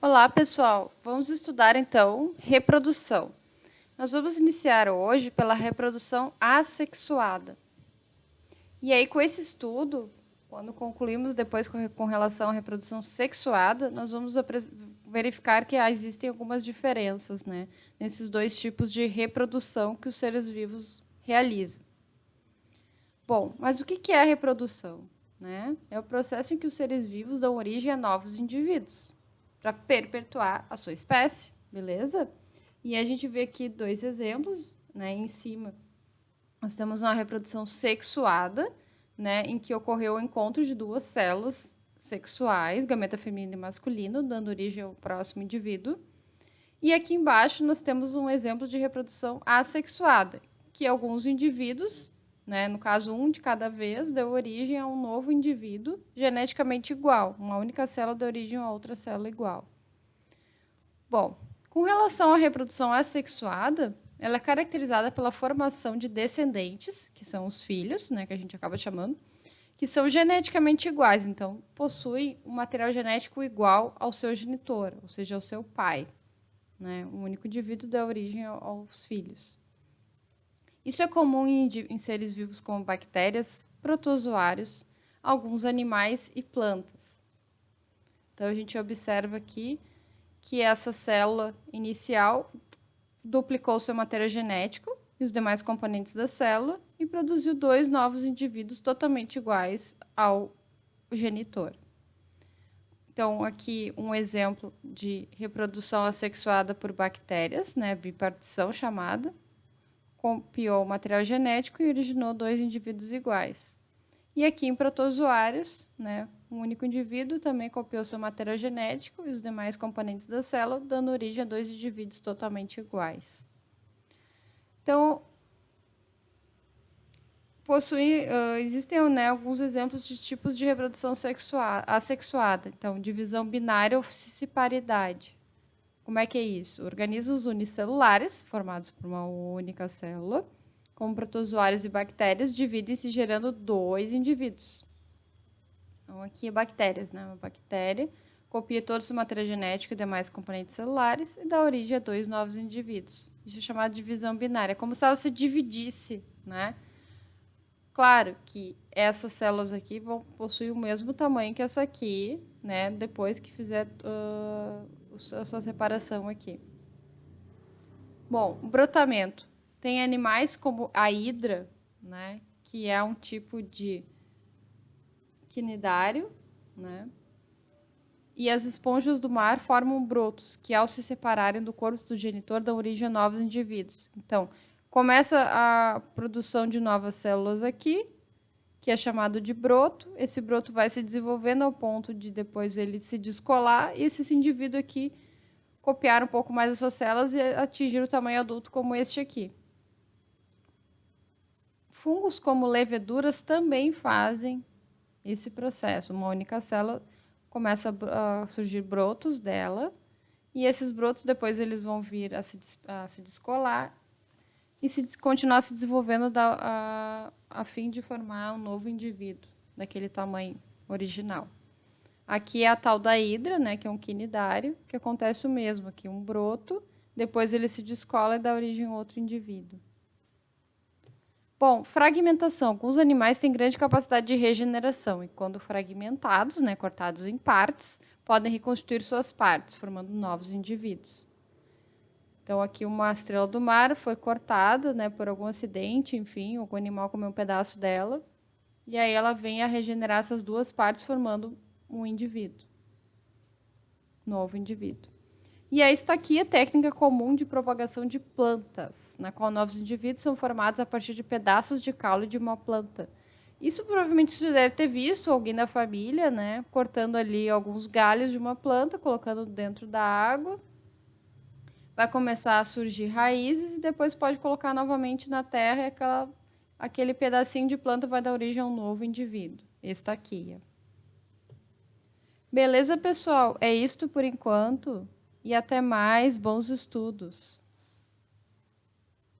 Olá, pessoal! Vamos estudar, então, reprodução. Nós vamos iniciar hoje pela reprodução assexuada. E aí, com esse estudo, quando concluímos depois com relação à reprodução sexuada, nós vamos verificar que existem algumas diferenças, né, nesses dois tipos de reprodução que os seres vivos realizam. Bom, mas o que é a reprodução? Né? É o processo em que os seres vivos dão origem a novos indivíduos para perpetuar a sua espécie, beleza? E a gente vê aqui dois exemplos, né? Em cima, nós temos uma reprodução sexuada, né? Em que ocorreu o encontro de duas células sexuais, gameta feminino e masculino, dando origem ao próximo indivíduo. E aqui embaixo nós temos um exemplo de reprodução assexuada, que alguns indivíduos, né, no caso um de cada vez, deu origem a um novo indivíduo geneticamente igual. Uma única célula deu origem a outra célula igual. Bom, com relação à reprodução assexuada, ela é caracterizada pela formação de descendentes, que são os filhos, né, que a gente acaba chamando, que são geneticamente iguais, então possuem um material genético igual ao seu genitor, ou seja, ao seu pai. Né? Um único indivíduo dá origem aos filhos. Isso é comum em seres vivos como bactérias, protozoários, alguns animais e plantas. Então, a gente observa aqui que essa célula inicial duplicou seu material genético e os demais componentes da célula e produziu dois novos indivíduos totalmente iguais ao genitor. Então, aqui um exemplo de reprodução assexuada por bactérias, né, bipartição chamada, copiou o material genético e originou dois indivíduos iguais. E aqui em protozoários, né, um único indivíduo também copiou seu material genético e os demais componentes da célula, dando origem a dois indivíduos totalmente iguais. Então, existem, né, alguns exemplos de tipos de reprodução assexuada. Então, divisão binária ou cisparidade. Como é que é isso? Organismos unicelulares, formados por uma única célula, como protozoários e bactérias, dividem-se gerando dois indivíduos. Então, aqui é bactérias, né? Uma bactéria copia todo o seu material genético e demais componentes celulares e dá origem a dois novos indivíduos. Isso é chamado de divisão binária, como se ela se dividisse, né? Claro que essas células aqui vão possuir o mesmo tamanho que essa aqui, né? Depois que fizer a sua separação aqui. Bom, o brotamento. Tem animais como a hidra, né? Que é um tipo de quinidário, né? E as esponjas do mar formam brotos, que ao se separarem do corpo do genitor dão origem a novos indivíduos. Então, começa a produção de novas células aqui, que é chamado de broto. Esse broto vai se desenvolvendo ao ponto de depois ele se descolar e esse indivíduo aqui copiar um pouco mais as suas células e atingir o tamanho adulto como este aqui. Fungos como leveduras também fazem esse processo. Uma única célula começa a surgir brotos dela e esses brotos depois eles vão vir a se descolar e continuar se desenvolvendo a fim de formar um novo indivíduo daquele tamanho original. Aqui é a tal da hidra, né, que é um quinidário, que acontece o mesmo aqui, um broto, depois ele se descola e dá origem a outro indivíduo. Bom, fragmentação. Alguns animais têm grande capacidade de regeneração e quando fragmentados, né, cortados em partes, podem reconstituir suas partes, formando novos indivíduos. Então, aqui uma estrela do mar foi cortada, né, por algum acidente, enfim, algum animal comeu um pedaço dela, e aí ela vem a regenerar essas duas partes, formando um indivíduo. Novo indivíduo. E aí está aqui a técnica comum de propagação de plantas, na qual novos indivíduos são formados a partir de pedaços de caule de uma planta. Isso provavelmente você deve ter visto alguém da família, né, cortando ali alguns galhos de uma planta, colocando dentro da água. Vai começar a surgir raízes e depois pode colocar novamente na terra e aquele pedacinho de planta vai dar origem a um novo indivíduo. Esse está aqui. Beleza, pessoal? É isto por enquanto e até mais. Bons estudos!